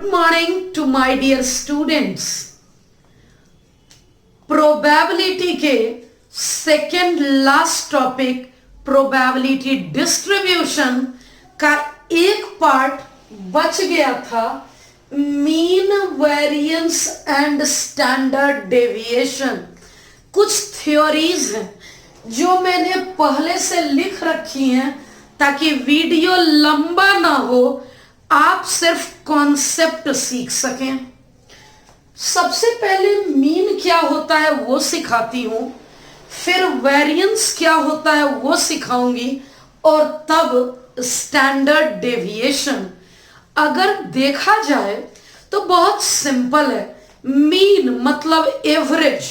Good morning to my dear students. Probability के second last topic probability distribution का एक part बच गया था, mean variance and standard deviation. कुछ थ्योरीज हैं जो मैंने पहले से लिख रखी हैं ताकि वीडियो लंबा ना हो, आप सिर्फ कॉन्सेप्ट सीख सकें। सबसे पहले मीन क्या होता है वो सिखाती हूं, फिर वेरिएंस क्या होता है वो सिखाऊंगी, और तब स्टैंडर्ड डेविएशन। अगर देखा जाए तो बहुत सिंपल है। मीन मतलब एवरेज,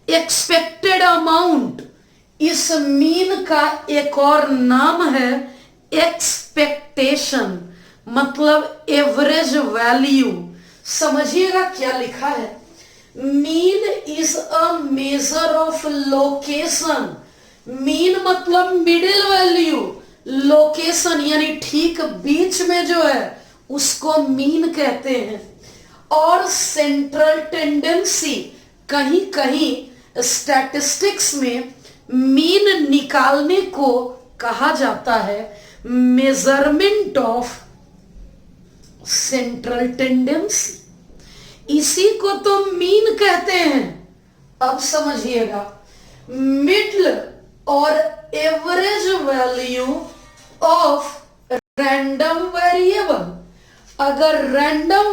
एक्सपेक्टेड अमाउंट। इस मीन का एक और नाम है एक्सपेक्टेशन, मतलब एवरेज वैल्यू। समझिएगा क्या लिखा है। Mean is a measure of location. Mean मतलब मिडिल वैल्यू, लोकेशन यानी ठीक बीच में जो है उसको मीन कहते हैं। और सेंट्रल टेंडेंसी, कहीं कहीं स्टैटिस्टिक्स में मीन निकालने को कहा जाता है मेजरमेंट ऑफ सेंट्रल टेंडेंसी। इसी को तो मीन कहते हैं। अब समझिएगा, मिडल और average value of random variable. अगर रैंडम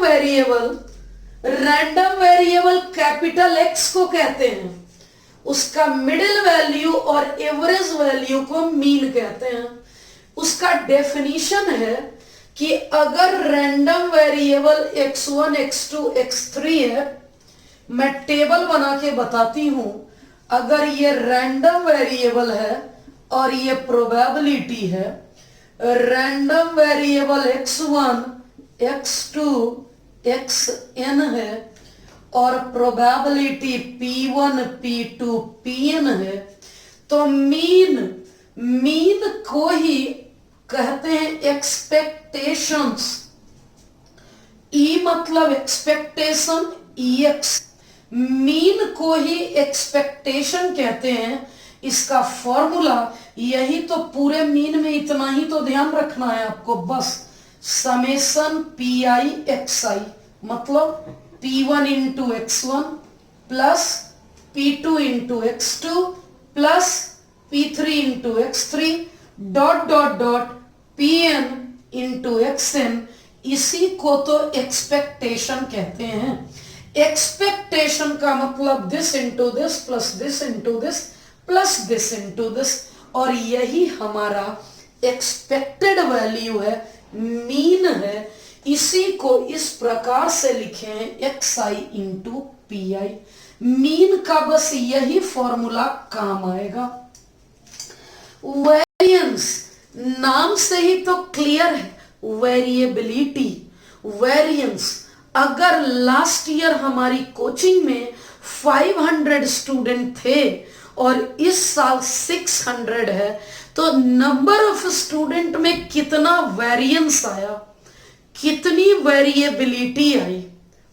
वेरिएबल कैपिटल एक्स को कहते हैं, उसका मिडिल वैल्यू और एवरेज वैल्यू को मीन कहते हैं। उसका डेफिनेशन है कि अगर random variable x1, x2, x3 है, मैं टेबल बना के बताती हूं। अगर ये रैंडम वेरिएबल है और ये प्रोबेबिलिटी है, random variable x1, x2, xn है और प्रोबेबिलिटी p1, p2, pn है, तो मीन को ही कहते हैं एक्सपेक्टेशंस। ई मतलब एक्सपेक्टेशन, EX। मीन को ही एक्सपेक्टेशन कहते हैं। इसका फॉर्मूला यही तो, पूरे मीन में इतना ही तो ध्यान रखना है आपको बस। समेशन PI XI मतलब P1 into x1 plus P2 into x2 plus P3 into x3 dot dot dot Pn into xn। इसी को तो एक्सपेक्टेशन कहते हैं। एक्सपेक्टेशन का मतलब this into this plus this into this plus this into this, और यही हमारा एक्सपेक्टेड वैल्यू है, मीन है। इसी को इस प्रकार से लिखे हैं xi इंटू PI। मीन का बस यही फॉर्मूला काम आएगा। वेरिएंस नाम से ही तो क्लियर है, वेरिएबिलिटी। वेरिएंस, अगर लास्ट ईयर हमारी कोचिंग में 500 स्टूडेंट थे और इस साल 600 है, तो नंबर ऑफ स्टूडेंट में कितना वेरिएंस आया, कितनी वेरिएबिलिटी आई?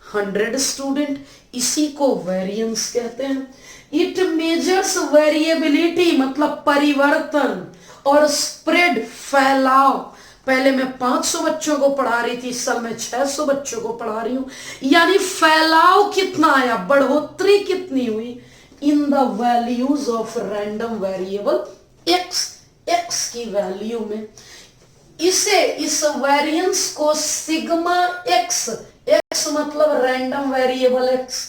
100 स्टूडेंट। इसी को वेरिएंस कहते हैं। इट मेजर्स वेरिएबिलिटी मतलब परिवर्तन, और स्प्रेड फैलाव। पहले मैं 500 बच्चों को पढ़ा रही थी, इस साल मैं 600 बच्चों को पढ़ा रही हूं। यानी फैलाव कितना आया, बढ़ोतरी कितनी हुई in the values of random variable x की वैल्यू में। इस वेरिएंस को सिग्मा x मतलब रैंडम वेरिएबल x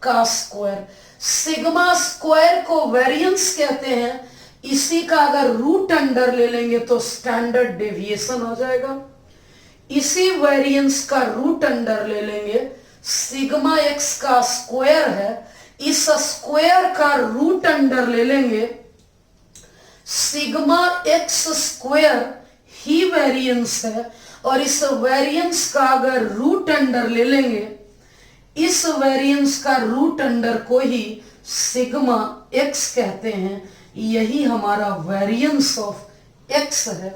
का स्क्वायर, सिग्मा स्क्वायर को वेरिएंस कहते हैं। इसी का अगर रूट अंडर ले लेंगे तो स्टैंडर्ड डेविएशन हो जाएगा। इसी वेरिएंस का रूट अंडर ले लेंगे, सिग्मा x का स्क्वायर है, इस स्क्वायर का रूट अंडर ले लेंगे, सिग्मा x स्क्वायर ही वेरिएंस है, और इस वेरिएंस का अगर रूट अंडर ले लेंगे, इस वेरिएंस का रूट अंडर को ही सिग्मा x कहते हैं। यही हमारा वेरिएंस ऑफ x है।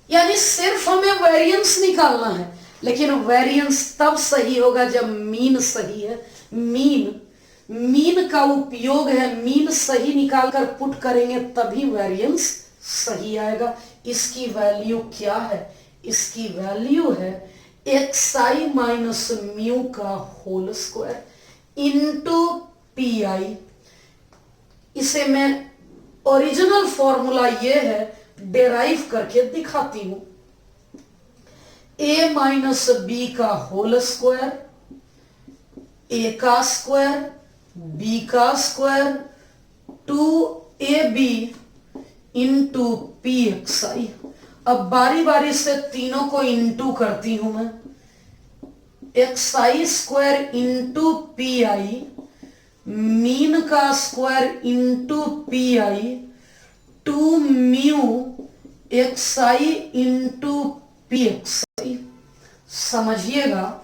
यानी सिर्फ हमें वेरिएंस निकालना है, लेकिन वेरिएंस तब सही होगा जब मीन सही है। मीन का उपयोग है, मीन सही निकालकर पुट करेंगे तभी वेरिएंस सही आएगा। इसकी वैल्यू क्या है? इसकी वैल्यू है xi माइनस म्यू का whole square into P I. इसे मैं ओरिजिनल फॉर्मूला ये है, डेराइव करके दिखाती हूं। a माइनस बी का होल स्क्वायर, a का स्क्वायर, b का square, 2ab into P X I. अब बारी बारी से तीनों को इंटू करती हूं मैं। X I square into P I, mean का square into P I, 2 mu X I into P X I. समझिएगा,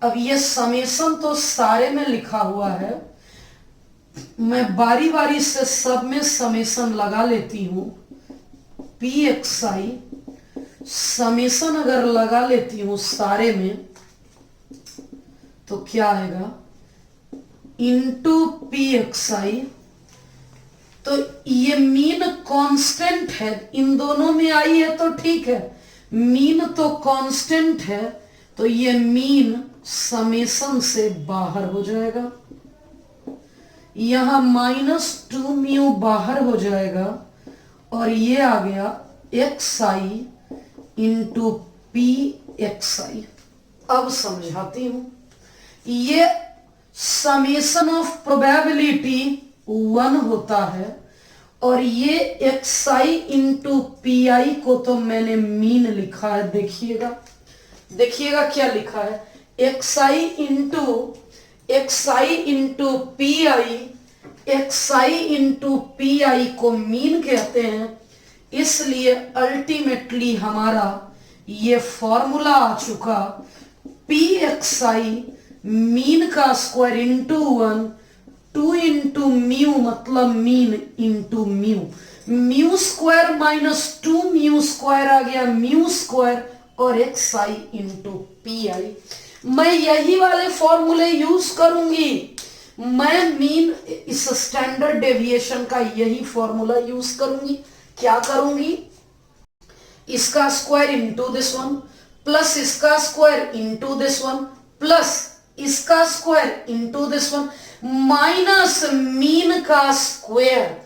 अब ये समेशन तो सारे में लिखा हुआ है, मैं बारी बारी से सब में समेशन लगा लेती हूं। पी एक्स आई समेशन अगर लगा लेती हूं सारे में तो क्या आएगा? इंटू पी एक्स आई। तो ये मीन कांस्टेंट है, इन दोनों में आई है तो ठीक है, मीन तो कांस्टेंट है तो ये मीन समेशन से बाहर हो जाएगा। यहां -2 म्यू बाहर हो जाएगा और ये आ गया x I into P X I. अब समझाती हूं, ये समेशन ऑफ प्रोबेबिलिटी 1 होता है और ये एक्स आई इंटू पी आई को तो मैंने मीन लिखा है। देखिएगा क्या लिखा है, x I into P I, X I into P आई को मीन कहते हैं, इसलिए अल्टीमेटली हमारा ये फॉर्मूला आ चुका, पी एक्स आई मीन का स्क्वायर इंटू 1, 2 इंटू म्यू मतलब mean into mu square minus 2 mu square आ गया म्यू स्क्वायर और X I into P I. मैं यही वाले फॉर्मूले यूज करूंगी, मैं मीन इस स्टैंडर्ड डेविएशन का यही फॉर्मूला यूज करूंगी। क्या करूंगी? इसका square into this one plus इसका square into this one plus इसका square into this one minus mean का स्क्वायर।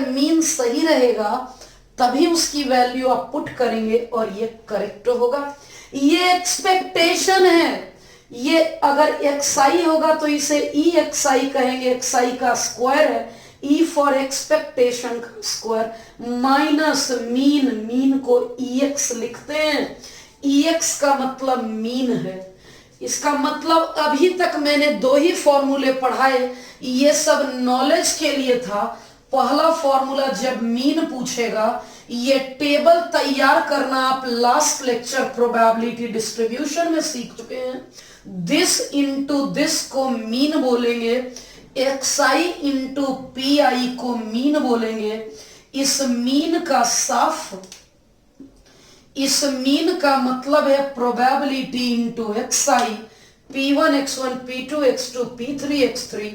मीन सही रहेगा तभी उसकी वैल्यू आप पुट करेंगे और ये करेक्ट होगा। ये एक्सपेक्टेशन है, ये अगर एक्स आई होगा तो इसे ई एक्स आई कहेंगे, एक्स आई का स्क्वायर है, ई फॉर एक्सपेक्टेशन का स्क्वायर माइनस मीन को ई एक्स लिखते हैं। ई एक्स का मतलब मीन है। इसका मतलब अभी तक मैंने 2 ही फॉर्मूले पढ़ाए, ये सब नॉलेज के लिए था। पहला फॉर्मूला जब मीन पूछेगा, ये टेबल तैयार करना आप लास्ट लेक्चर प्रोबेबिलिटी डिस्ट्रीब्यूशन में सीख चुके हैं। दिस इंटू दिस को मीन बोलेंगे, एक्स आई इंटू पी आई को मीन बोलेंगे। इस मीन का मतलब है प्रोबेबिलिटी इंटू एक्स आई, P1 x1 P2 x2 P3 x3।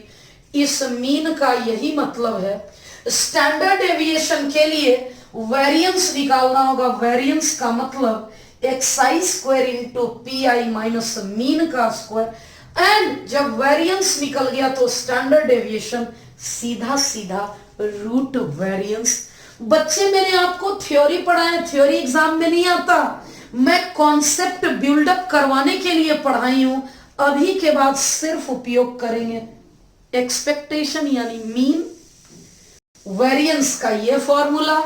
इस मीन का यही मतलब है। स्टैंडर्ड डेविएशन के लिए वेरिएंस निकालना होगा। वेरिएंस का मतलब x I square into P I minus mean का स्क्वायर। एंड जब वेरिएंस निकल गया तो स्टैंडर्ड डेविएशन सीधा रूट वेरिएंस। बच्चे मैंने आपको थ्योरी पढ़ाया, थ्योरी एग्जाम में नहीं आता, मैं कॉन्सेप्ट बिल्डअप करवाने के लिए पढ़ाई हूं। अभी के बाद सिर्फ उपयोग करेंगे एक्सपेक्टेशन यानी मीन, वेरिएंस का ये फॉर्मूला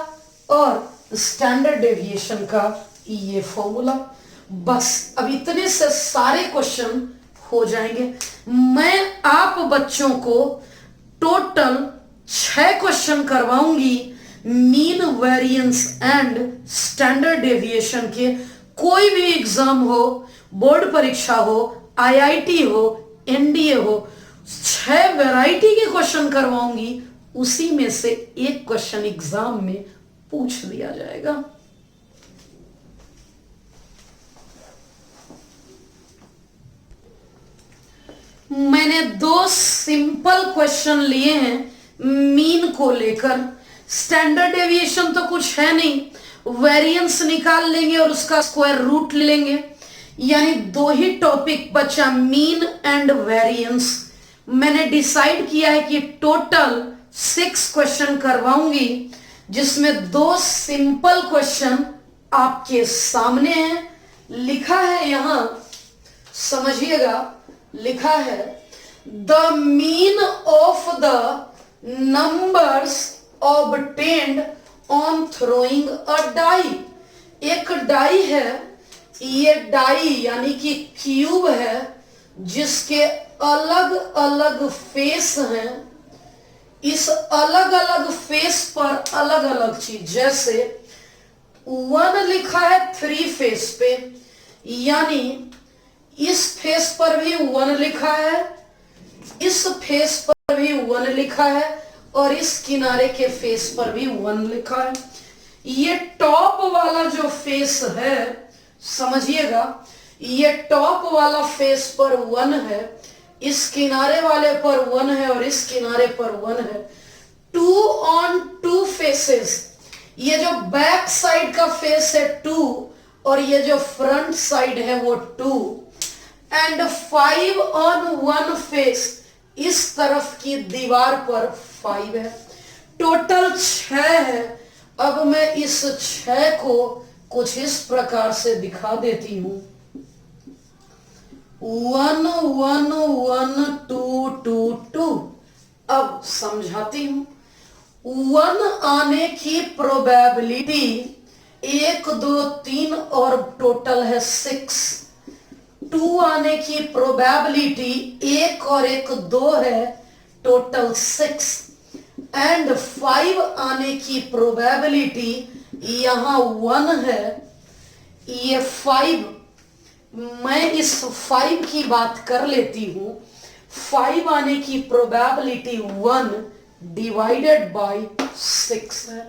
और स्टैंडर्ड डेविएशन का ये फॉर्मूला। बस अब इतने से सारे क्वेश्चन हो जाएंगे। मैं आप बच्चों को टोटल 6 क्वेश्चन करवाऊंगी mean, variance and standard deviation के। कोई भी एग्जाम हो, बोर्ड परीक्षा हो, आईआईटी हो, एनडीए हो, 6 वैरायटी के क्वेश्चन करवाऊंगी, उसी में से एक क्वेश्चन एग्जाम में पूछ लिया जाएगा। मैंने दो सिंपल क्वेश्चन लिए हैं मीन को लेकर। स्टैंडर्ड डेविएशन तो कुछ है नहीं, वेरिएंस निकाल लेंगे और उसका स्क्वायर रूट ले लेंगे, यानी दो ही टॉपिक बचा, मीन एंड वेरिएंस। मैंने डिसाइड किया है कि टोटल 6 क्वेश्चन करवाऊंगी, जिसमें दो सिंपल क्वेश्चन आपके सामने हैं। लिखा है यहां, समझिएगा, लिखा है the mean of the numbers obtained on throwing a die. एक डाई है, ये डाई यानी कि क्यूब है, जिसके अलग अलग फेस हैं। इस अलग अलग फेस पर अलग अलग चीज, जैसे 1 लिखा है 3 फेस पे, यानी इस फेस पर भी 1 लिखा है, इस फेस पर भी 1 लिखा है, और इस किनारे के फेस पर भी 1 लिखा है। ये टॉप वाला जो फेस है, समझिएगा, ये टॉप वाला फेस पर 1 है, इस किनारे वाले पर 1 है, और इस किनारे पर 1 है। 2 ऑन 2 फेसेस, ये जो बैक साइड का फेस है 2, और ये जो फ्रंट साइड है वो 2, एंड 5 ऑन 1 फेस, इस तरफ की दीवार पर 5 है। टोटल 6 है। अब मैं इस 6 को कुछ इस प्रकार से दिखा देती हूं। 1 1 1 2 2 2। अब समझाती हूं। 1 आने की प्रोबेबिलिटी 1 2 3 और टोटल है 6। 2 आने की प्रोबेबिलिटी 1 और 1 2 है, टोटल 6। एंड 5 आने की प्रोबेबिलिटी यहां 1 है, ये 5। मैं इस 5 की बात कर लेती हूं। 5 आने की प्रोबेबिलिटी 1 डिवाइडेड बाय 6 है।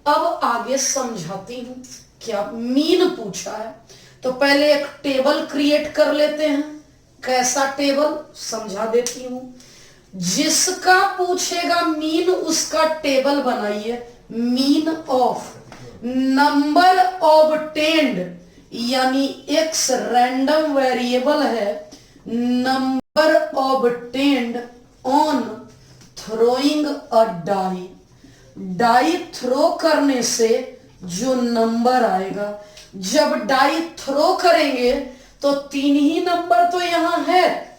अब आगे समझाती हूं। क्या मीन पूछा है, तो पहले एक टेबल क्रिएट कर लेते हैं। कैसा टेबल, समझा देती हूं। जिसका पूछेगा मीन, उसका टेबल बनाइए। मीन ऑफ नंबर ऑब्टेन्ड, यानी एक्स रैंडम वेरिएबल है, number obtained on throwing a die. Die throw करने से जो नंबर आएगा, जब डाई थ्रो करेंगे तो 3 ही नंबर तो यहां है।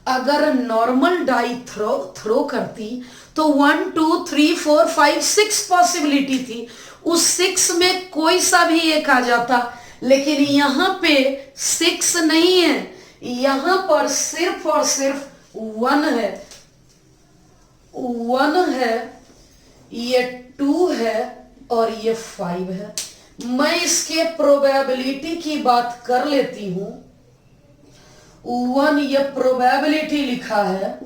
अगर नॉर्मल डाई थ्रो करती तो 1 2 3 4 5 6 पॉसिबिलिटी थी, उस 6 में कोई सा भी एक आ जाता, लेकिन यहां पे 6 नहीं है, यहां पर सिर्फ और सिर्फ 1 है। 1 है, ये 2 है, और ये 5 है। मैं इसके प्रोबेबिलिटी की बात कर लेती हूं। 1 ये प्रोबेबिलिटी लिखा है,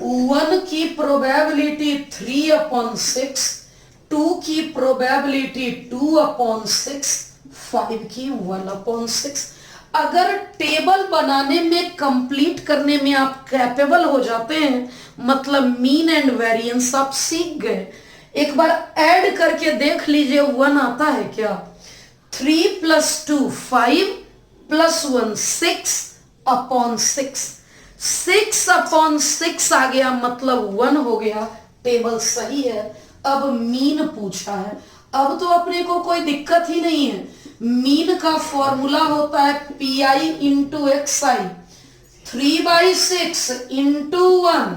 1 की प्रोबेबिलिटी 3/6, 2 की प्रोबेबिलिटी 2/6, 5 की 1/6। अगर टेबल बनाने में, कंप्लीट करने में आप कैपेबल हो जाते हैं, मतलब मीन एंड वेरिएंस आप सीख गए। एक बार ऐड करके देख लीजिए 1 आता है क्या। 3 + 2 5 + 1 6/6। 6/6 आ गया, मतलब 1 हो गया। टेबल सही है। अब मीन पूछा है। अब तो अपने को कोई दिक्कत ही नहीं है। मीन का फॉर्मूला होता है PI × XI। 3/6 × 1,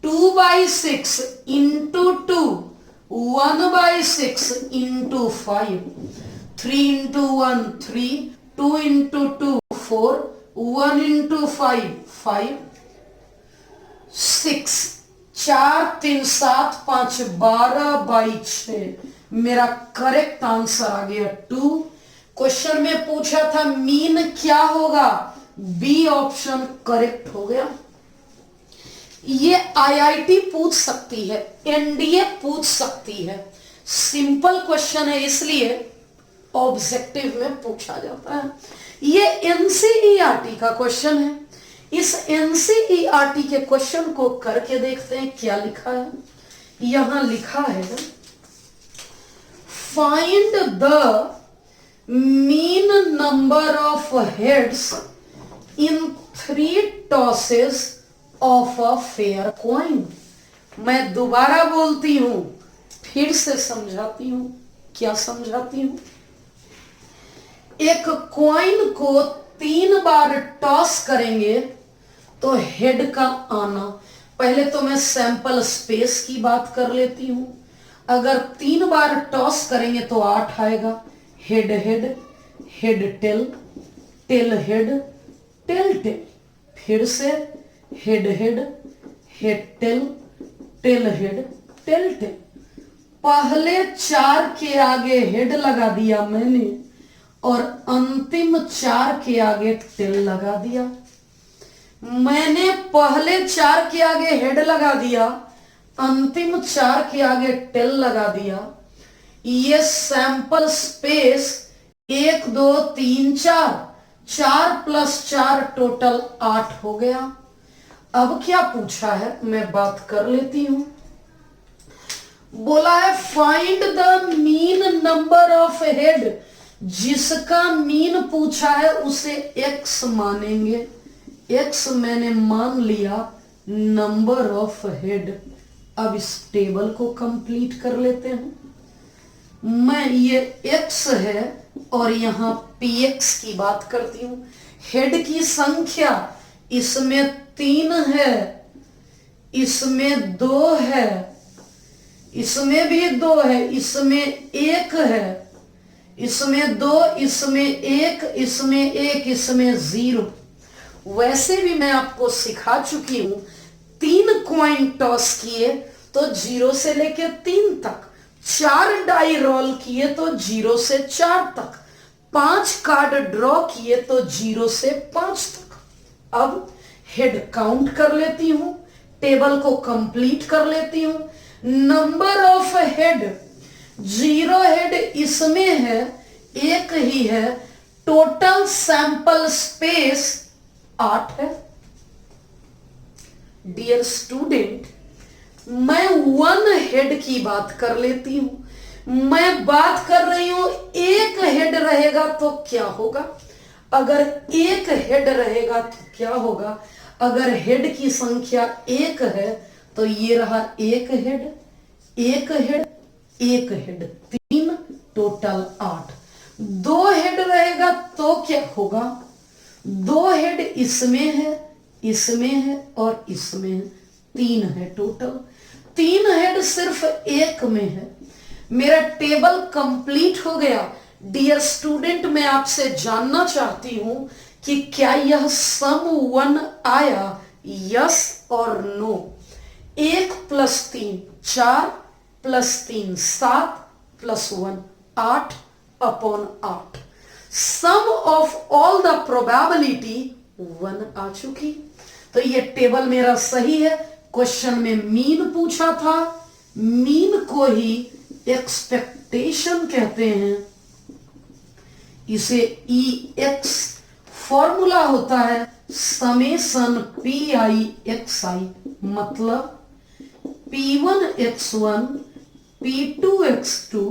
2/6 × 2, 1/6 × 5, 3 × 1 3, 2 × 2 4, 1 × 5 5, 6, 4 3 7 5 12/6। मेरा करेक्ट आंसर आ गया 2। क्वेश्चन में पूछा था मीन क्या होगा, बी ऑप्शन करेक्ट हो गया। ये IIT पूछ सकती है, NDA पूछ सकती है। सिंपल क्वेश्चन है, इसलिए ऑब्जेक्टिव में पूछा जाता है। ये NCERT का क्वेश्चन है। इस एनसीईआरटी के क्वेश्चन को करके देखते हैं क्या लिखा है। यहां लिखा है find the mean number of heads in 3 tosses of a fair coin. मैं दोबारा बोलती हूं, फिर से समझाती हूं। क्या समझाती हूं? एक कॉइन को 3 बार टॉस करेंगे तो हेड का आना, पहले तो मैं सैंपल स्पेस की बात कर लेती हूं। अगर 3 बार टॉस करेंगे तो 8 आएगा। Head head, head tail, tail head, tail tail, फिर से head head, head tail, tail head, tail tail. पहले 4 के आगे हेड लगा दिया मैंने और अंतिम 4 के आगे टेल लगा दिया। मैंने पहले 4 के आगे हेड लगा दिया, अंतिम 4 के आगे टेल लगा दिया। ये सैंपल स्पेस 1 2 3 4, 4 + 4 टोटल 8 हो गया। अब क्या पूछा है मैं बात कर लेती हूं। बोला है find the mean number of head, जिसका मीन पूछा है उसे x मानेंगे। x मैंने मान लिया नंबर ऑफ हेड। अब इस टेबल को कंप्लीट कर लेते हैं। मैं ये x है और यहां px की बात करती हूं। हेड की संख्या इसमें 3 है, इसमें 2 है, इसमें भी 2 है, इसमें 1 है, इसमें 2, इसमें 1, इसमें 1, इसमें 0। वैसे भी मैं आपको सिखा चुकी हूं, 3 कॉइन टॉस किए तो 0 से लेकर 3 तक, 4 डाई रोल किए तो 0 से 4 तक, 5 कार्ड ड्रॉ किए तो 0 से 5 तक। अब हेड काउंट कर लेती हूं, टेबल को कंप्लीट कर लेती हूं। नंबर ऑफ हेड, 0 हेड इसमें है, 1 ही है। टोटल सैंपल स्पेस 8 है। डियर स्टूडेंट, मैं 1 हेड की बात कर लेती हूं। मैं बात कर रही हूं 1 हेड रहेगा तो क्या होगा। अगर 1 हेड रहेगा तो क्या होगा। अगर हेड की संख्या 1 है तो ये रहा 1 head, 1 head, 1 head, 3, total 8। 2 head रहेगा तो क्या होगा। 2 हेड इसमें है, इसमें है और इसमें है, 3 है टोटल। 3 हेड सिर्फ 1 में है। मेरा टेबल कंप्लीट हो गया। डियर स्टूडेंट, मैं आपसे जानना चाहती हूं कि क्या यह सम 1 आया, यस और no. 1 + 3 4 + 3 7 + 1 8 upon 8। Sum of all the probability 1 आ चुकी। तो ये टेबल मेरा सही है। क्वेश्चन में मीन पूछा था, मीन को ही एक्सपेक्टेशन कहते हैं। इसे EX फॉर्मूला होता है समेशन PI XI, मतलब P1 x1 P2 x2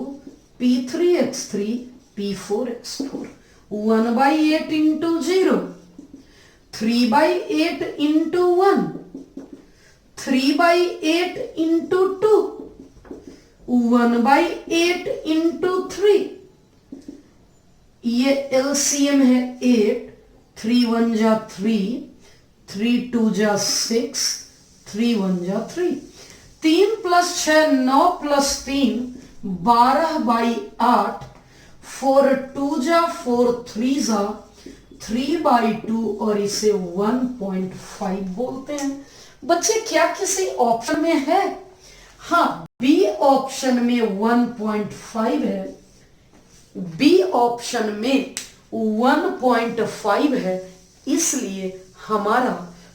P3 x3 P4 x4। 1/8 into 0, 3/8 into 1, 3/8 into 2, 1/8 into 3। ये LCM है 8, 3 1 जा 3, 3 2 जा 6, 3 1 जा 3। 3 + 6 9 + 3 12/8, 4 2 जा 4, 3 जा 3/2 और इसे 1.5 बोलते हैं। बच्चे क्या किसी ऑप्शन में है? हाँ, बी ऑप्शन में 1.5 है। बी ऑप्शन में 1.5 है, इसलिए हमारा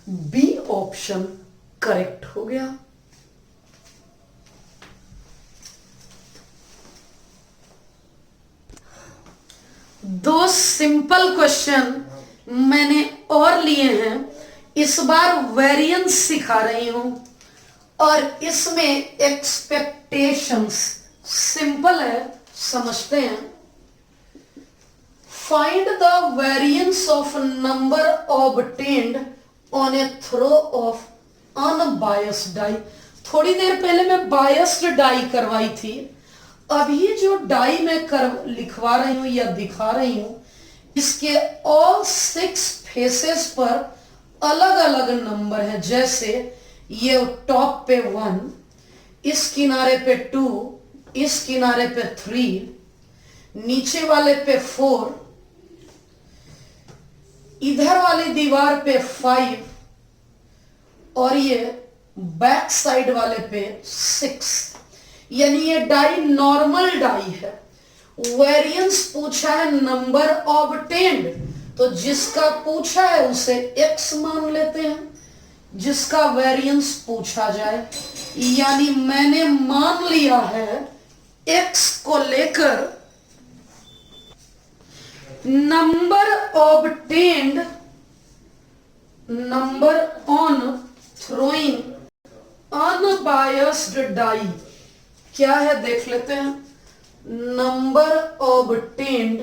बी ऑप्शन करेक्ट हो गया। दो सिंपल क्वेश्चन मैंने और लिए हैं। इस बार वेरिएंस सिखा रही हूं और इसमें एक्सपेक्टेशंस सिंपल है, समझते हैं। Find the variance of number obtained on a throw of unbiased die. थोड़ी देर पहले मैं बायस्ड डाई करवाई थी, अभी जो डाई मैं लिखवा रही हूं या दिखा रही हूं, इसके ऑल 6 फेसेस पर अलग अलग नंबर है। जैसे ये टॉप पे 1, इस किनारे पे 2, इस किनारे पे 3, नीचे वाले पे 4, इधर वाली दीवार पे 5 और ये बैक साइड वाले पे 6। यानी ये डाई नॉर्मल डाई है। वेरिएंस पूछा है नंबर ऑब्टेन्ड, तो जिसका पूछा है उसे x मान लेते हैं जिसका वेरिएंस पूछा जाए। यानी मैंने मान लिया है x को लेकर number obtained, number on throwing unbiased die क्या है देख लेते हैं। Number obtained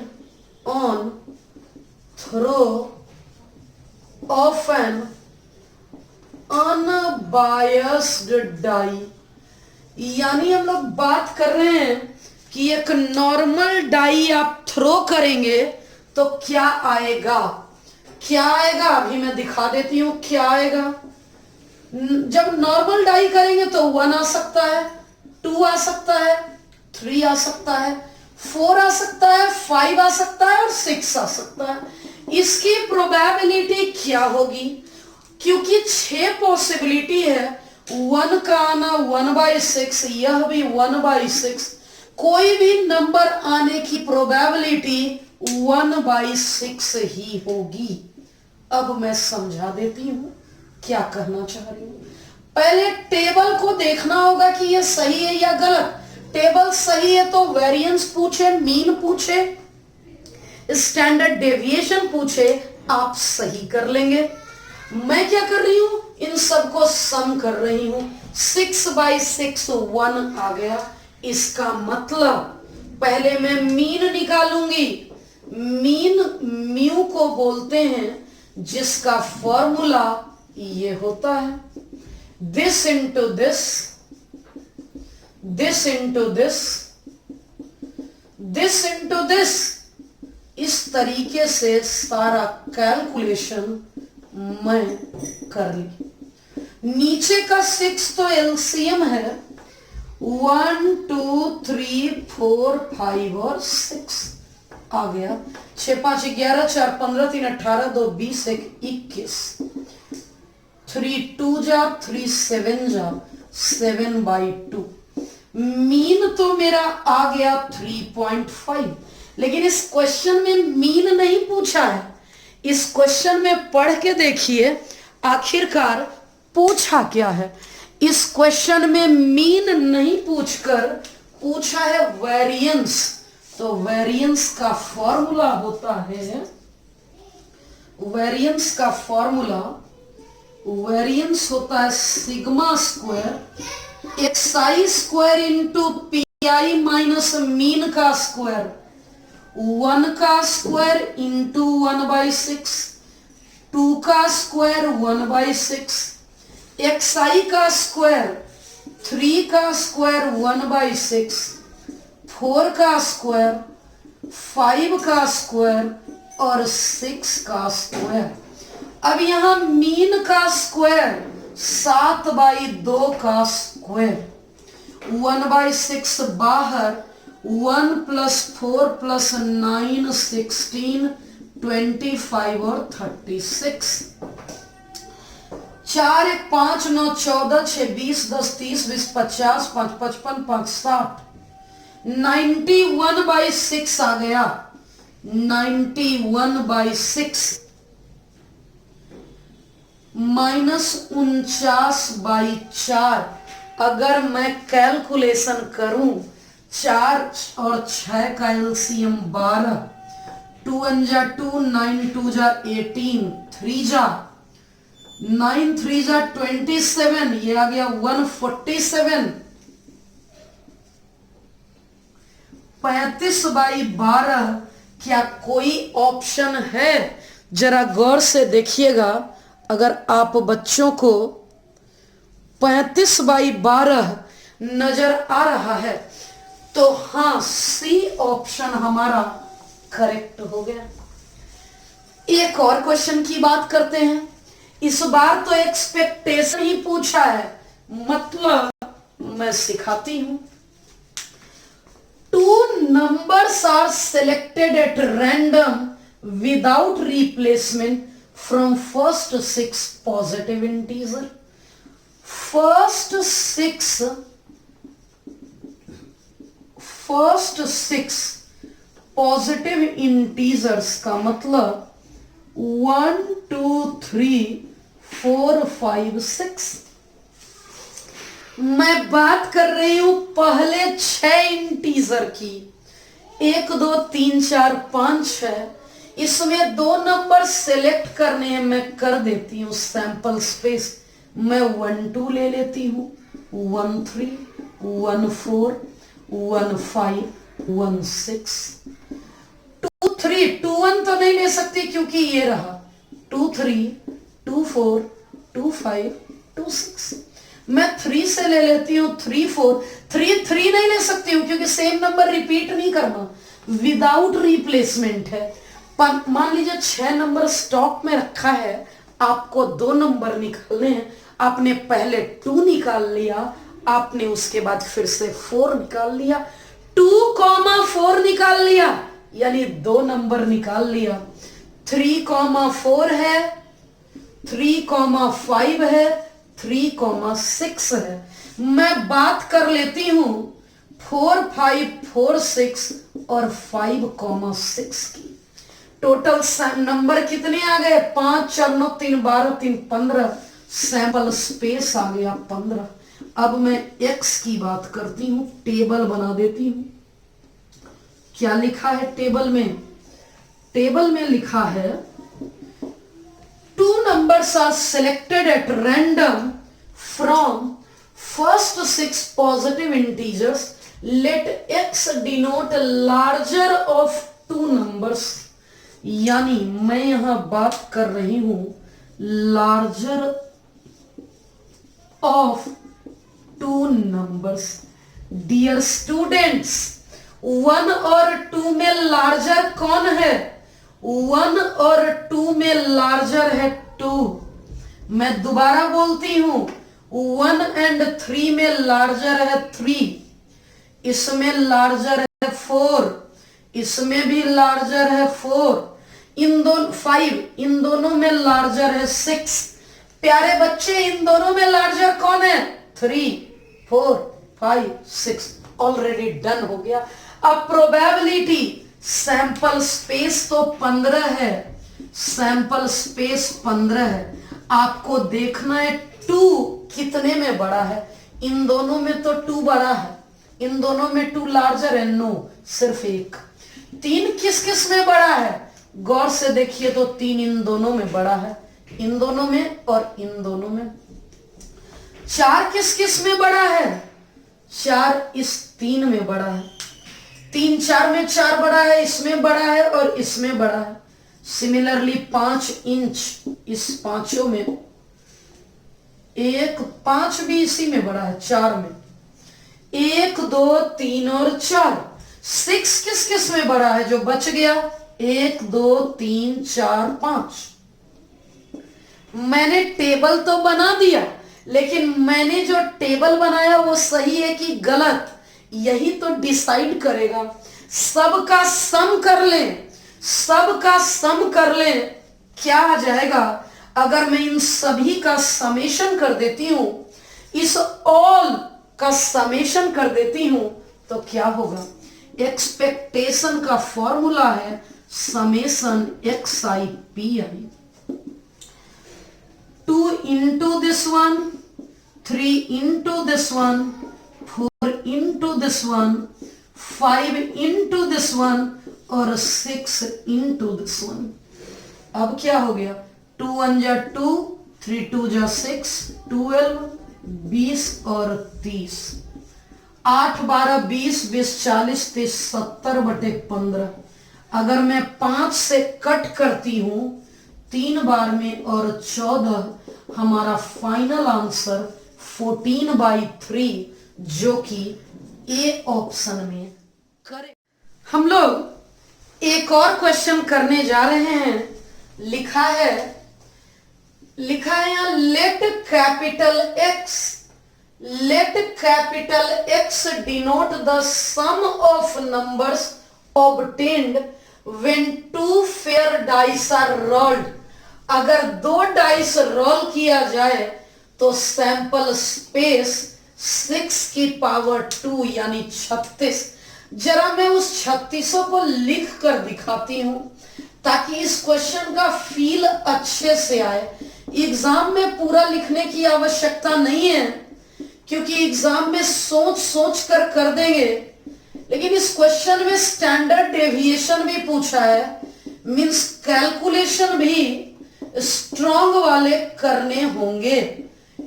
on throw of an unbiased die. यानी हम लोग बात कर रहे हैं कि एक नॉर्मल डाई आप थ्रो करेंगे तो क्या आएगा। क्या आएगा अभी मैं दिखा देती हूं क्या आएगा। जब नॉर्मल डाई करेंगे तो 1 आ सकता है, 2 आ सकता है, 3 आ सकता है, 4 आ सकता है, 5 आ सकता है और 6 आ सकता है। इसकी प्रोबेबिलिटी क्या होगी, क्योंकि 6 पॉसिबिलिटी है। 1 का आना 1/6, यह भी 1/6, कोई भी नंबर आने की प्रोबेबिलिटी 1/6 ही होगी। अब मैं समझा देती हूं क्या कहना चाह रही हूं। पहले टेबल को देखना होगा कि यह सही है या गलत। टेबल सही है तो वेरिएंस पूछे, मीन पूछे, स्टैंडर्ड डेविएशन पूछे, आप सही कर लेंगे। मैं क्या कर रही हूं, इन सबको सम कर रही हूं। 6/6 1 आ गया। इसका मतलब पहले मैं मीन निकालूंगी। मीन म्यू को बोलते हैं जिसका फॉर्मूला ये होता है this into this, this into this, this into this. इस तरीके से सारा कैलकुलेशन मैं कर ली। नीचे का 6 तो एलसीएम है, 1 2 3 4 5 और 6 आ गया। 6 5 11, 4 15, 3 18, 2 20, 1 21, 3 2 जा 3 7 जा 7/2। मीन तो मेरा आ गया 3.5। लेकिन इस क्वेश्चन में मीन नहीं पूछा है। इस क्वेश्चन में पढ़ के देखिए आखिरकार पूछा क्या है। इस क्वेश्चन में मीन नहीं पूछकर पूछा है वेरिएंस। तो वेरिएंस का फॉर्मूला होता है, वेरिएंस का फॉर्मूला, वेरिएंस होता है sigma square XI square into P आई माइनस मीन का स्क्वायर, 1 का स्क्वायर इंटू 1/6, 2 का स्क्वायर 1/6, एक्सआई का स्क्वायर 3 का स्क्वायर 1/6, 4 का स्क्वायर, 5 का स्क्वायर और 6 का स्क्वायर। अब यहां मीन का स्क्वायर 7/2 का स्क्वायर, 1/6 बाहर, 1 + 4 + 9 16 25 और 36। 4 1 5 9 14 6 20 10 30 20 50 5 55 5 60, 91/6 आ गया। 91/6 माइनस 49/4। अगर मैं कैलकुलेशन करूं, 4 और 6 का एलसीएम 12, 2 × 2 9 2 × 18, 3 जा 9 3 जा 27, ये आ गया 147। 35/12 क्या कोई ऑप्शन है? जरा गौर से देखिएगा। अगर आप बच्चों को 35/12 नजर आ रहा है तो हाँ, सी ऑप्शन हमारा करेक्ट हो गया। एक और क्वेश्चन की बात करते हैं। इस बार तो एक्सपेक्टेशन ही पूछा है, मतलब मैं सिखाती हूं। 2 numbers are selected at random without replacement from first 6 positive integer. first six positive integers का मतलब 1 2 3 4 5 6। मैं बात कर रही हूं पहले 6 इंटीजर की, 1 2 3 4 5 6। इसमें 2 नंबर सेलेक्ट करने हैं, मैं कर देती हूं सैंपल स्पेस। मैं 1 2 ले लेती हूं, 1 3 1 4 1 5 1 6। 2 3 2 1 तो नहीं ले सकती क्योंकि ये रहा 2 3 2 4 2 5 2 6। मैं 3 से ले लेती हूं 3 4 3 3 नहीं ले सकती हूं क्योंकि सेम नंबर रिपीट नहीं करना, विदाउट रिप्लेसमेंट है। मान लीजिए 6 नंबर स्टॉक में रखा है, आपको 2 नंबर निकालने हैं। आपने पहले 2 निकाल लिया, आपने उसके बाद फिर से 4 निकाल लिया, 2,4 निकाल लिया, यानी 2 नंबर निकाल लिया। 3,4 है, 3,5 है, 3,6 है। मैं बात कर लेती हूं 4 5 4 6 और 5,6 की। टोटल नंबर कितने आ गए? 5 4 9 3 12 3 15। सैंपल स्पेस आ गया 15। अब मैं x की बात करती हूं, टेबल बना देती हूं। क्या लिखा है टेबल में? टेबल में लिखा है 2 numbers are selected at random from first 6 positive integers. Let x denote larger of 2 numbers. यानी मैं यहां बात कर रही हूं larger of 2 numbers. Dear students, 1 और 2 में लार्जर कौन है? 1 और 2 में लार्जर है 2। मैं दोबारा बोलती हूं 1 एंड 3 में लार्जर है 3। इसमें लार्जर है 4, इसमें भी लार्जर है 4, इन दोनों 5, इन दोनों में लार्जर है 6। प्यारे बच्चे, इन दोनों में लार्जर कौन है? 3 4 5 6। ऑलरेडी डन हो गया। अब प्रोबेबिलिटी, सैंपल स्पेस तो 15 है, सैंपल स्पेस 15 है। आपको देखना है 2 कितने में बड़ा है। इन दोनों में तो 2 बड़ा है, इन दोनों में 2 लार्जर है। नो, सिर्फ 1। 3 किस किस में बड़ा है? गौर से देखिए तो 3 इन दोनों में बड़ा है, इन दोनों में और इन दोनों में। 4 किस किस में बड़ा है? 4 इस 3 में बड़ा है। 3 4 में 4 बड़ा है, इसमें बड़ा है और इसमें बड़ा है। सिमिलरली 5 इंच इस पांचों में, 1 5 भी इसी में बड़ा है, 4 में। 1 2 3 और 4। 6 किस किस में बड़ा है? जो बच गया 1 2 3 4 5। मैंने टेबल तो बना दिया, लेकिन मैंने जो टेबल बनाया वो सही है कि गलत, यही तो डिसाइड करेगा। सबका सम कर लें, सबका सम कर लें, क्या आ जाएगा? अगर मैं इन सभी का समेशन कर देती हूं, इस ऑल का समेशन कर देती हूं, तो क्या होगा? एक्सपेक्टेशन का फॉर्मूला है summation XIPI। 2 into this one, 3 into this one, 4 into this one, 5 into this one और 6 into this one। अब क्या हो गया? 2 1 जा 2, 3 2 जा 6, 12, 20 और 30, 8 12 20, 20 40, 30 70/15। अगर मैं 5 से कट करती हूं 3 बार में और 14, हमारा फाइनल आंसर 14/3, जो कि ए ऑप्शन में करेक्ट। हम लोग एक और क्वेश्चन करने जा रहे हैं। लिखा है यहां let capital X denote the sum of numbers obtained when two fair dice are rolled। अगर 2 डाइस रोल किया जाए तो सैंपल स्पेस 6 की पावर 2 यानी 36। जरा मैं उस 36 को लिख कर दिखाती हूं ताकि इस क्वेश्चन का फील अच्छे से आए। एग्जाम में पूरा लिखने की आवश्यकता नहीं है, क्योंकि एग्जाम में सोच सोच कर देंगे, लेकिन इस क्वेश्चन में स्टैंडर्ड डेविएशन भी पूछा है, मींस कैलकुलेशन भी स्ट्रॉन्ग वाले करने होंगे।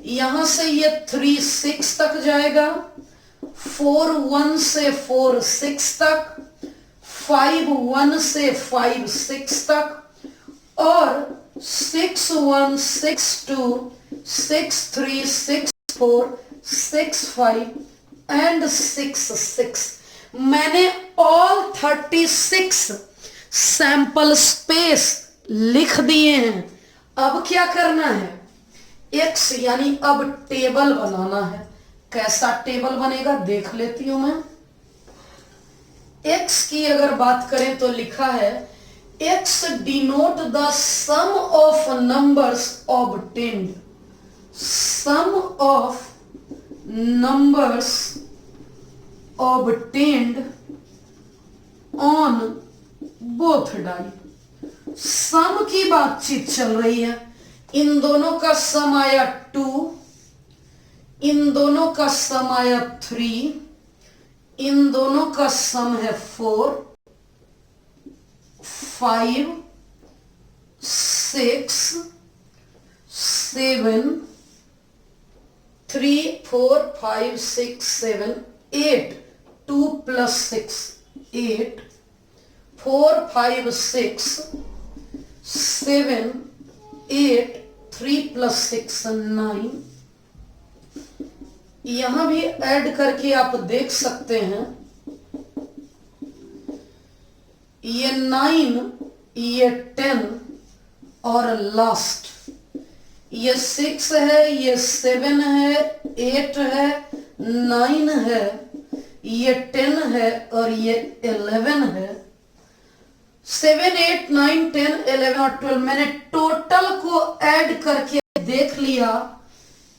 यहां से ये 3 6 तक जाएगा, 4 1 से 4 6 तक, 5 1 से 5 6 तक, और 6 1 6 2 6 3 6 4 6 5 एंड 6 6। मैंने ऑल 36 सैंपल स्पेस लिख दिए हैं। अब क्या करना है, एक्स यानी अब टेबल बनाना है। कैसा टेबल बनेगा देख लेती हूं मैं। एक्स की अगर बात करें तो लिखा है X denote the sum of numbers obtained, sum of numbers obtained on both die. Sum की बातचीत चल रही है। इन दोनों का सम आया 2, इन दोनों का सम आया 3, इन दोनों का सम है 4 5 6 7 3 4 5 6 7 8, 2 + 6 8, 4 5 6 7 8, 3 + 6 9। यहां भी ऐड करके आप देख सकते हैं, ये 9, ये 10 और लास्ट ये 6 है, ये 7 है, 8 है, 9 है, ये 10 है और ये 11 है। 7 8 9 10 11 और 12 मैंने टोटल को ऐड करके देख लिया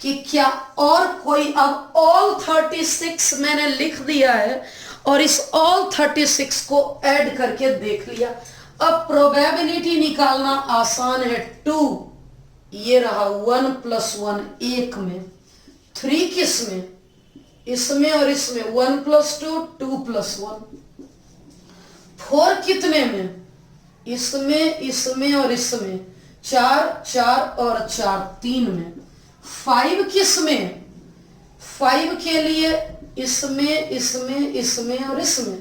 कि क्या और कोई, अब ऑल 36 मैंने लिख दिया है और इस ऑल 36 को ऐड करके देख लिया। अब प्रोबेबिलिटी निकालना आसान है। 2 ये रहा, 1 + 1 1 में, 3 किस में, इसमें और इसमें, 1 + 2 2 + 1, 4 कितने में, इसमें इसमें और इसमें, 4 4 और 4 3 में, 5 किस में, 5 के लिए इसमें इसमें इसमें और इसमें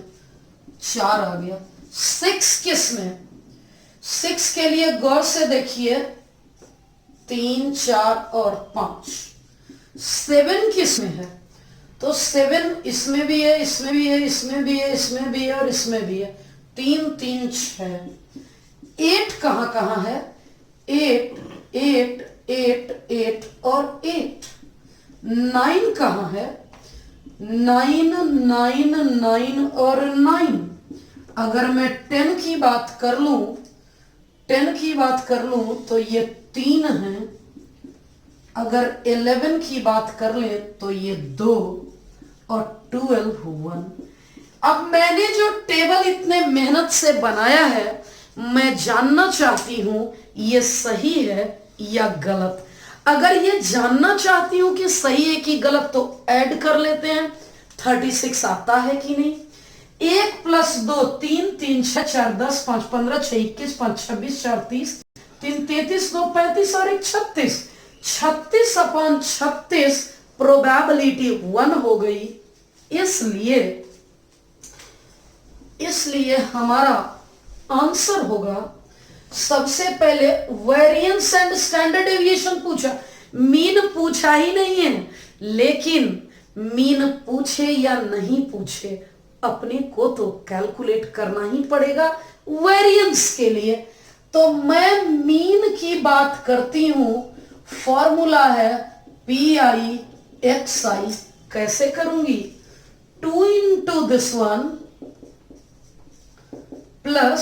4 आ गया। 6 किस में, 6 के लिए गौर से देखिए, 3 4 और 5। 7 किस में है, तो 7 इसमें भी है, इसमें भी है, इसमें भी है, इसमें भी है और इसमें भी है, 3 3 6। 8 कहां कहां है, 8 8 8 8 और 8। 9 कहां है, 9 9 9 और 9। अगर मैं 10 की बात कर लूं, 10 की बात कर लूं तो ये 3 है। अगर 11 की बात कर ले तो ये 2 और 12 1। अब मैंने जो टेबल इतने मेहनत से बनाया है, मैं जानना चाहती हूं ये सही है या गलत। अगर ये जानना चाहती हूं कि सही है कि गलत, तो ऐड कर लेते हैं, 36 आता है कि नहीं। 1 + 2 3 3 6 4 10 5 15 6 21 5 26 4 30 3 33 2 35 और 1 36। 36/36 प्रोबेबिलिटी 1 हो गई। इसलिए हमारा आंसर होगा, सबसे पहले वेरिएंस एंड स्टैंडर्ड डेविएशन पूछा, मीन पूछा ही नहीं है, लेकिन मीन पूछे या नहीं पूछे अपने को तो कैलकुलेट करना ही पड़ेगा वेरिएंस के लिए। तो मैं मीन की बात करती हूं, फॉर्मूला है PI XI। कैसे करूंगी? 2 into this one plus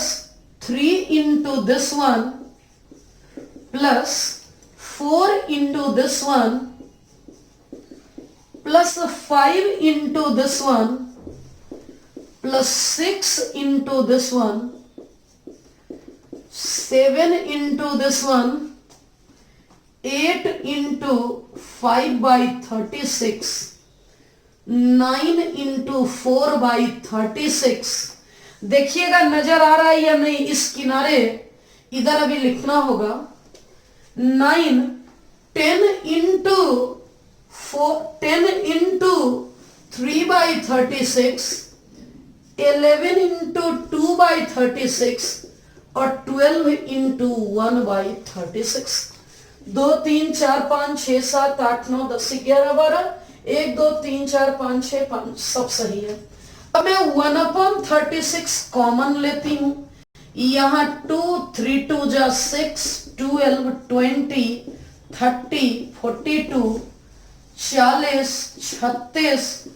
3 into this one plus 4 into this one plus 5 into this one plus 6 into this one, 7 into this one, 8 into 5/36, 9 into 4/36। देखिएगा नजर आ रहा है या नहीं? इस किनारे इधर अभी लिखना होगा 9, 10 into 3/36, 11 into 2/36 और 12 into 1/36। 2 3 4 5 6 7 8 9 10 11 12, 1 2 3 4 5 6 5 सब सही है। अब मैं 1/36 कॉमन लेती हूं, यहां 2 3 2 जा 6, 12 20 30 42 40 36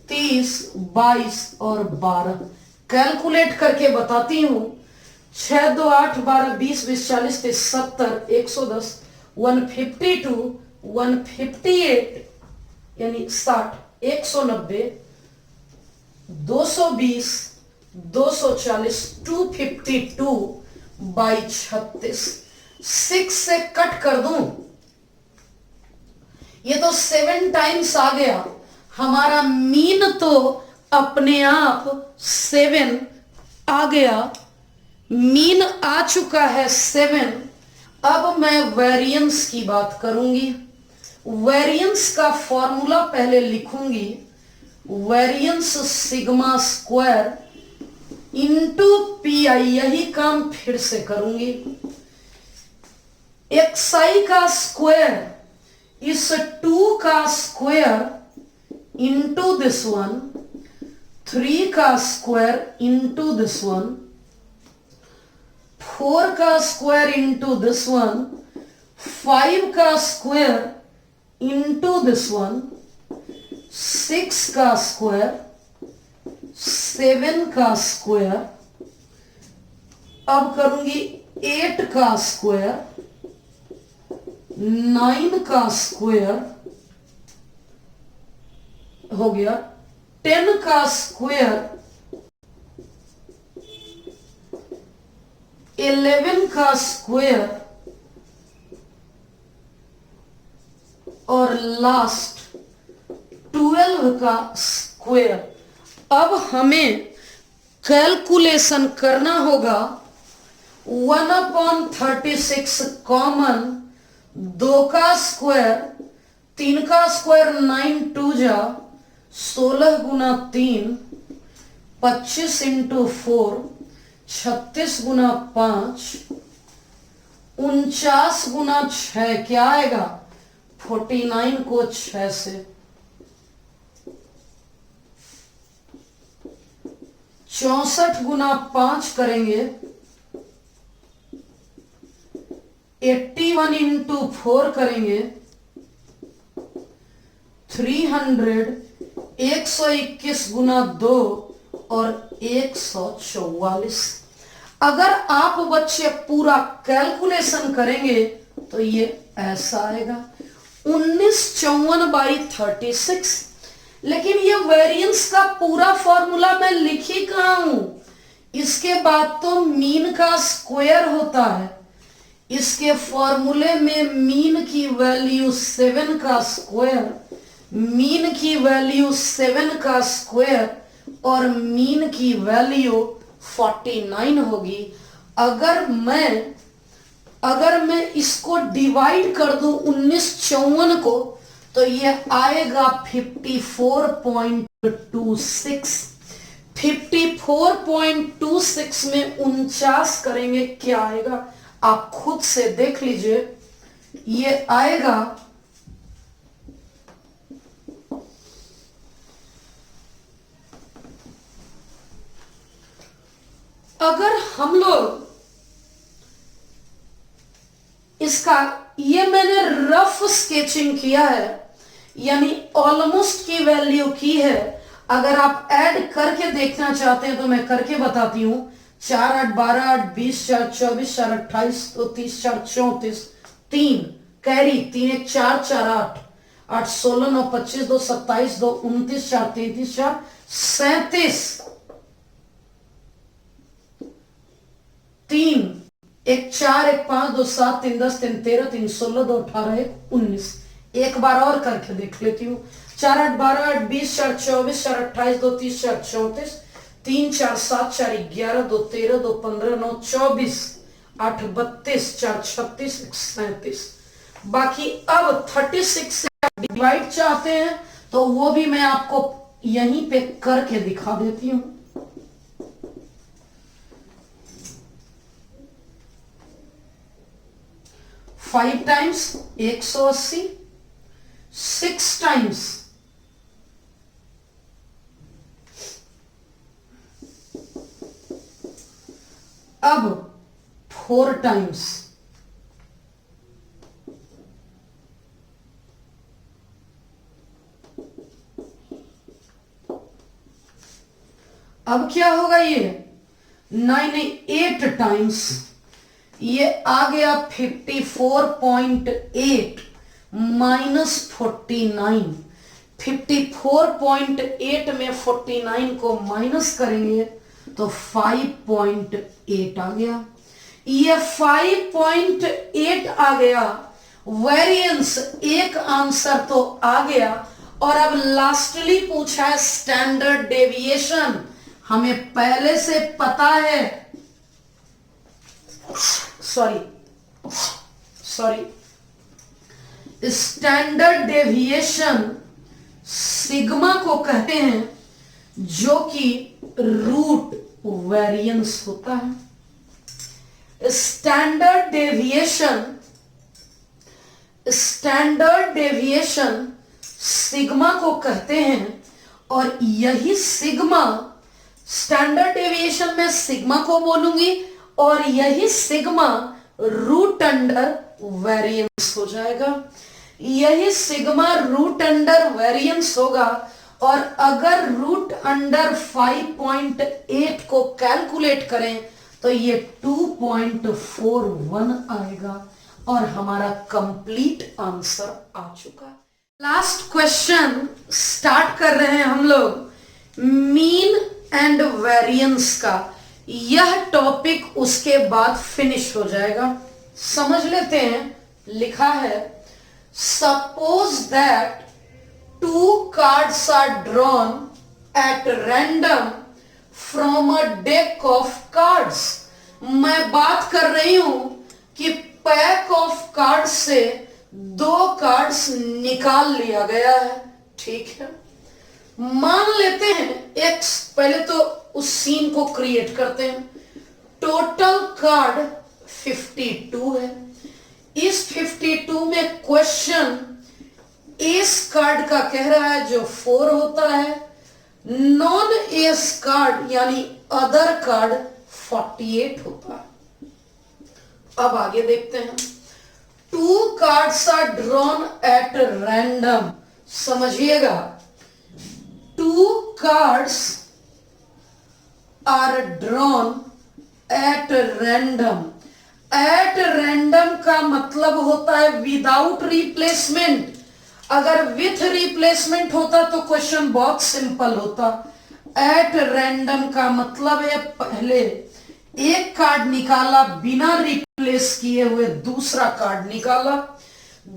30 22 और 12। कैलकुलेट करके बताती हूं, 6 2 8 12 20 20 40 30 70 110 152 158 यानी 60 190 220 240 252/36। 6 से कट कर दूं, ये तो 7 टाइम्स आ गया। हमारा मीन तो अपने आप 7 आ गया, मीन आ चुका है 7। अब मैं वेरिएंस की बात करूंगी। वेरिएंस का फॉर्मूला पहले लिखूंगी, variance sigma square into PI। यही काम फिर से करूंगी। XI का स्क्वायर इस 2 का स्क्वायर इंटू दिस वन, 3 का स्क्वायर इंटू दिस वन, 4 का स्क्वायर इंटू दिस वन, 5 का स्क्वायर इंटू दिस वन, 6 का स्क्वायर, 7 का स्क्वायर, अब करूंगी 8 का स्क्वायर, 9 का स्क्वायर हो गया, 10 का स्क्वायर, 11 का स्क्वायर और लास्ट 12 का स्क्वायर। अब हमें कैलकुलेशन करना होगा। 1/36 कॉमन, 2 का स्क्वायर, 3 का स्क्वायर 9 2 जा 16 गुना 3, 25 इंटू 4, 36 गुना 5, 49 गुना 6 क्या आएगा? 49 को 6 से, 64 गुना 5 करेंगे, 81 इंटू 4 करेंगे, 300, 121 गुना 2 और 144। अगर आप बच्चे पूरा कैलकुलेशन करेंगे तो ये ऐसा आएगा 1954/36। लेकिन ये वेरिएंस का पूरा फॉर्मूला मैं लिख ही कहां हूं? इसके बाद तो मीन का स्क्वायर होता है। इसके फॉर्मूले में मीन की वैल्यू 7 का स्क्वायर, मीन की वैल्यू 7 का स्क्वायर और मीन की वैल्यू 49 होगी। अगर मैं इसको डिवाइड डिवाइड कर दूं 1954 को तो ये आएगा 54.26। 54.26 में 49 करेंगे क्या आएगा, आप खुद से देख लीजिए। ये आएगा अगर हम लोग इसका, ये मैंने रफ स्केचिंग किया है यानी ऑलमोस्ट की वैल्यू की है। अगर आप ऐड करके देखना चाहते हैं तो मैं करके बताती हूं। 4 8 12 8 20 4 24 4 28 2 30 4 34 3 कैरी 3 1 4 4 8 8 16 9 25 2 27 2 29 4 33 4 37 3 1 4 1 5 2 7 3 10 3 13 3 16 2 18 1 19। एक बार और करके देख लेती हूँ। 4 8 12 8 20 4 24 4 28 2 30 4 34 3 4 7 4 11 2 13 2 15 9 24 8 32 4 36 37। बाकी अब 36 से डिवाइड चाहते हैं तो वो भी मैं आपको यहीं पे करके दिखा देती हूं। 5 टाइम्स 180, 6 टाइम्स अब 4 टाइम्स अब क्या होगा, ये 9 8 टाइम्स, ये आ गया 54.8 माइनस 49। 54.8 में 49 को माइनस करेंगे तो 5.8 आ गया। ये 5.8 आ गया, वेरिएंस एक आंसर तो आ गया। और अब लास्टली पूछा है स्टैंडर्ड डेविएशन। हमें पहले से पता है, सॉरी स्टैंडर्ड डेविएशन सिग्मा को कहते हैं, जो कि रूट वेरिएंस होता है। स्टैंडर्ड डेविएशन सिग्मा को कहते हैं। और यही सिग्मा, स्टैंडर्ड डेविएशन में सिग्मा को बोलूंगी और यही सिग्मा रूट अंडर वेरिएंस हो जाएगा। यही सिग्मा रूट अंडर वेरिएंस होगा। और अगर रूट अंडर 5.8 को कैलकुलेट करें तो ये 2.41 आएगा और हमारा कंप्लीट आंसर आ चुका। लास्ट क्वेश्चन स्टार्ट कर रहे हैं हम लोग मीन एंड वेरिएंस का। यह टॉपिक उसके बाद फिनिश हो जाएगा। समझ लेते हैं। लिखा है, suppose that 2 cards are drawn at random from a deck of cards. मैं बात कर रही हूं कि पैक ऑफ कार्ड्स से 2 कार्ड्स निकाल लिया गया है। ठीक है, मान लेते हैं एक्स, पहले तो उस सीन को क्रिएट करते हैं। टोटल कार्ड 52 है। इस 52 में क्वेश्चन एस कार्ड का कह रहा है जो 4 होता है, नॉन एस कार्ड यानी अदर कार्ड 48 होता है। अब आगे देखते हैं। 2 cards are drawn at random. समझिएगा, 2 cards are drawn at random. At random का मतलब होता है विदाउट रिप्लेसमेंट। अगर विथ रिप्लेसमेंट होता तो क्वेश्चन बहुत सिंपल होता। एट रैंडम का मतलब है पहले एक कार्ड निकाला, बिना रिप्लेस किए हुए दूसरा कार्ड निकाला।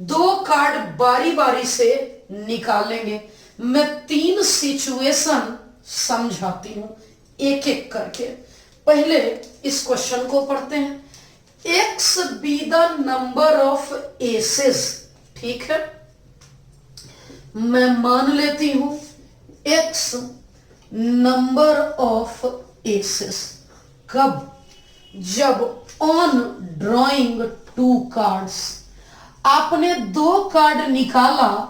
2 कार्ड बारी बारी से निकालेंगे। मैं 3 सिचुएशन समझाती हूं एक एक करके। पहले इस क्वेश्चन को पढ़ते हैं। X be the number of aces, ठीक है, मैं मान लेती हूं एक्स नंबर ऑफ एसेस। कब? जब ऑन ड्रॉइंग टू कार्ड्स, आपने दो कार्ड निकाला,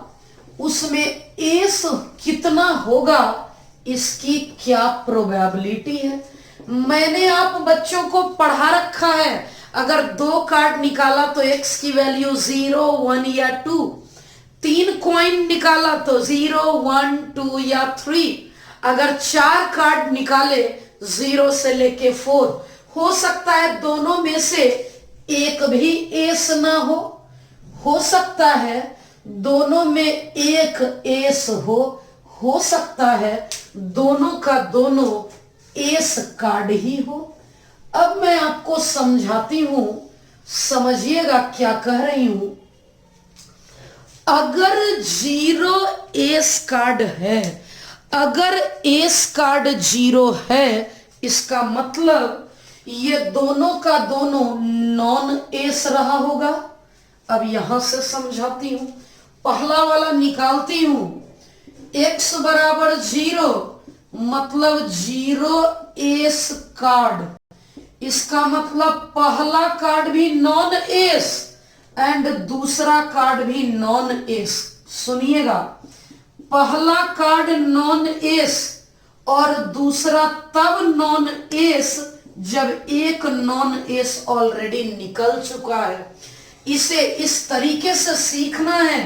उसमें एस कितना होगा, इसकी क्या प्रोबेबिलिटी है। मैंने आप बच्चों को पढ़ा रखा है, अगर दो कार्ड निकाला तो एक्स की वैल्यू 0, 1 या 2, तीन कॉइन निकाला तो 0, 1, 2 या 3, अगर चार कार्ड निकाले 0 से लेके 4, हो सकता है दोनों में से एक भी एस ना हो सकता है दोनों में एक एस हो सकता है दोनों का दोनों एस कार्ड ही हो। अब मैं आपको समझाती हूं, समझिएगा क्या कह रही हूं। अगर 0 एस कार्ड है, अगर एस कार्ड 0 है, इसका मतलब ये दोनों का दोनों नॉन एस रहा होगा। अब यहां से समझाती हूं, पहला वाला निकालती हूं, x बराबर 0, मतलब 0 एस कार्ड, इसका मतलब पहला कार्ड भी नॉन एस एंड दूसरा कार्ड भी नॉन एस। सुनिएगा, पहला कार्ड नॉन एस और दूसरा तब नॉन एस जब एक नॉन एस ऑलरेडी निकल चुका है। इसे इस तरीके से सीखना है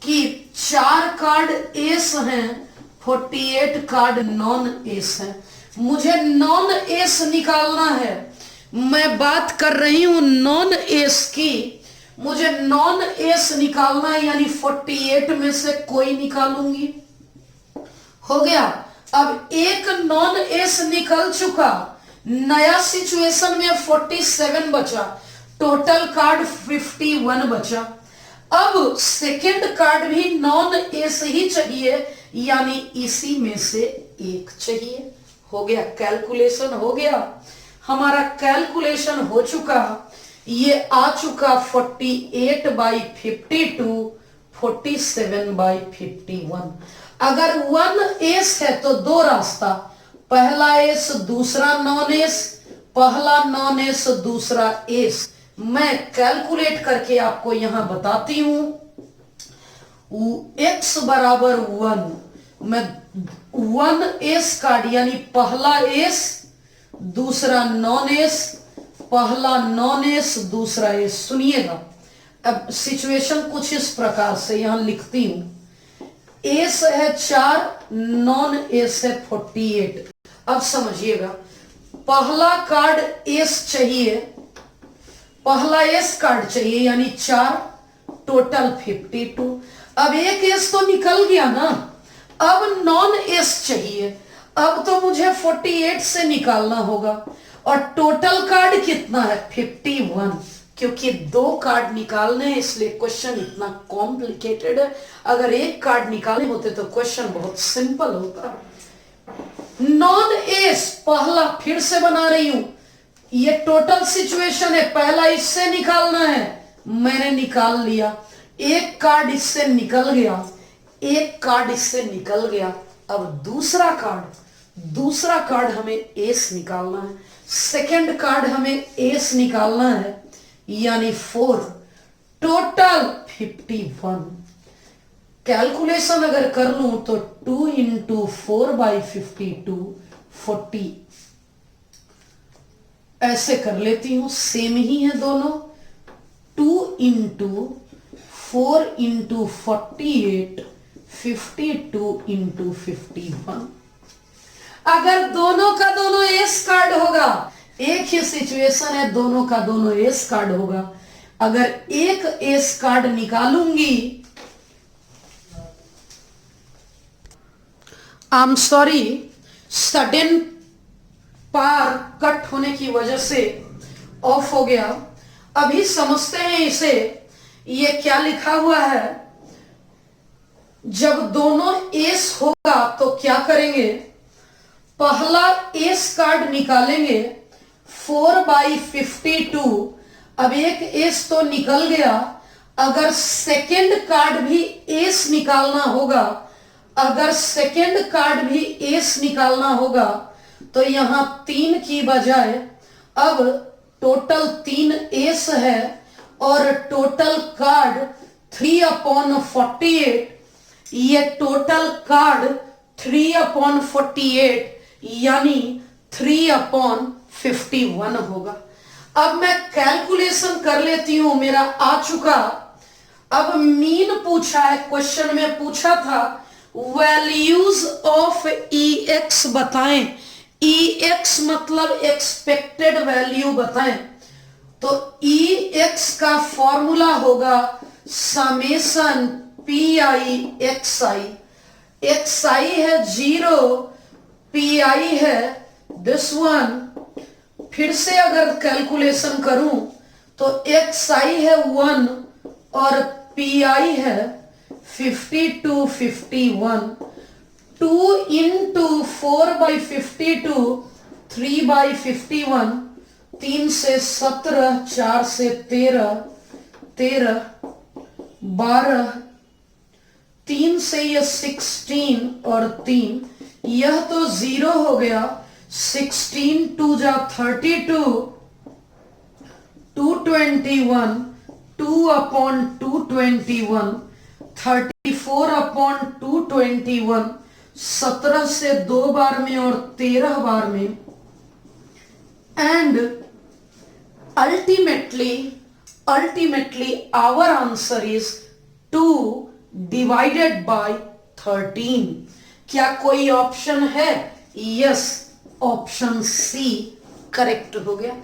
कि 4 कार्ड एस हैं, 48 कार्ड नॉन एस हैं। मुझे नॉन एस निकालना है, मैं बात कर रही हूं नॉन एस की, मुझे नॉन एस निकालना है, यानी 48 में से कोई निकालूंगी, हो गया। अब एक नॉन एस निकल चुका, नया सिचुएशन में 47 बचा, टोटल कार्ड 51 बचा। अब सेकंड कार्ड भी नॉन एस ही चाहिए, यानी इसी में से एक चाहिए। हो गया, कैलकुलेशन हो गया, हमारा कैलकुलेशन हो चुका, ये आ चुका 48/52, 47/51। अगर 1 एस है तो दो रास्ता, पहला एस दूसरा नॉन एस, पहला नॉन एस दूसरा एस। मैं कैलकुलेट करके आपको यहां बताती हूं, x बराबर 1, मैं 1 एस कार्ड यानी पहला एस दूसरा नॉन एस, पहला नॉन एस दूसरा एस। सुनिएगा, अब सिचुएशन कुछ इस प्रकार से यहां लिखती हूं, एस है 4, नॉन एस है 48। अब समझिएगा, पहला कार्ड एस चाहिए, पहला एस कार्ड चाहिए यानी 4, टोटल 52। अब एक एस तो निकल गया ना, अब नॉन एस चाहिए, अब तो मुझे 48 से निकालना होगा, और टोटल कार्ड कितना है 51। क्योंकि दो कार्ड निकालने हैं इसलिए क्वेश्चन इतना कॉम्प्लिकेटेड है, अगर एक कार्ड निकालने होते तो क्वेश्चन बहुत सिंपल होता। नॉन एस पहला फिर से बना रही हूं, ये टोटल सिचुएशन है, पहला इससे निकालना है, मैंने निकाल लिया, एक कार्ड इससे निकल गया, एक कार्ड इससे निकल गया। अब दूसरा कार्ड हमें एस निकालना है, सेकंड कार्ड हमें एस निकालना है, यानी 4, टोटल 51। कैलकुलेशन अगर कर लूं तो 2 × 4/52, 40। ऐसे कर लेती हूं, सेम ही है दोनों, 2 × 4 × 48, 52 × 51। अगर दोनों का दोनों एस कार्ड होगा, एक ही सिचुएशन है, दोनों का दोनों एस कार्ड होगा, अगर एक एस कार्ड निकालूंगी, I am sorry, sudden power cut होने की वजह से ऑफ हो गया। अभी समझते हैं इसे, ये क्या लिखा हुआ है, जब दोनों एस होगा तो क्या करेंगे, पहला एस कार्ड निकालेंगे 4/52, अब एक एस तो निकल गया, अगर सेकेंड कार्ड भी एस निकालना होगा, अगर सेकेंड कार्ड भी एस निकालना होगा तो यहां 3 की बजाय अब टोटल 3 एस है और टोटल कार्ड 3/48, ये टोटल कार्ड 3/48 यानी 3/51 होगा। अब मैं कैलकुलेशन कर लेती हूं, मेरा आ चुका। अब मीन पूछा है, क्वेश्चन में पूछा था वैल्यूज ऑफ ई एक्स बताएं, ई एक्स मतलब एक्सपेक्टेड वैल्यू बताएं। तो ई एक्स का फॉर्मूला होगा summation P I X I, X I है 0, पी आई है दिस वन। फिर से अगर कैलकुलेशन करूं तो एक्स आई है 1 और पी आई है 52 51, 2 into 4/52, 3/51, 3 से 17, 4 से 13, 13, 12, 3 से ये 16 और 3, यह तो 0 हो गया। 16 2 जा 32, 221, 2/221, 34/221, 17 से 2 बार में और 13 बार में, and ultimately our answer is 2 divided by 13। क्या कोई ऑप्शन है? यस, ऑप्शन सी करेक्ट हो गया।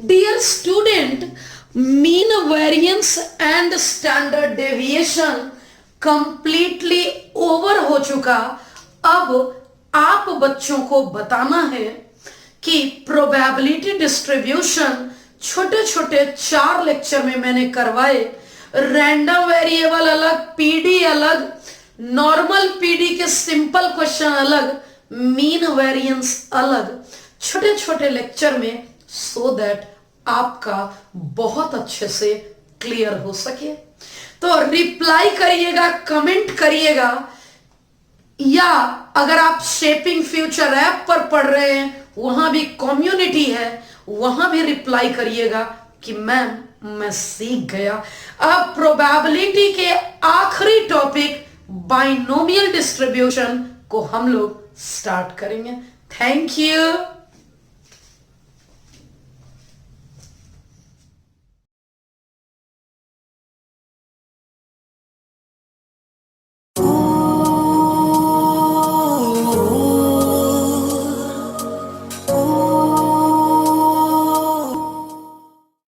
Dear student, mean variance and standard deviation completely over हो चुका। अब आप बच्चों को बताना है कि प्रोबेबिलिटी डिस्ट्रीब्यूशन छोटे छोटे 4 लेक्चर में मैंने करवाए। रैंडम वेरिएबल अलग, पीडी अलग, नॉर्मल पीडी के सिंपल क्वेश्चन अलग, मीन वेरिएंस अलग, छोटे छोटे लेक्चर में, सो दैट आपका बहुत अच्छे से क्लियर हो सके। तो रिप्लाई करिएगा, कमेंट करिएगा, या अगर आप शेपिंग फ्यूचर ऐप पर पढ़ रहे हैं, वहां भी कम्युनिटी है, वहां भी रिप्लाई करिएगा कि मैम मैं सीख गया। अब प्रोबेबिलिटी के आखिरी टॉपिक बाइनोमियल डिस्ट्रीब्यूशन को हम लोग स्टार्ट करेंगे। Thank you.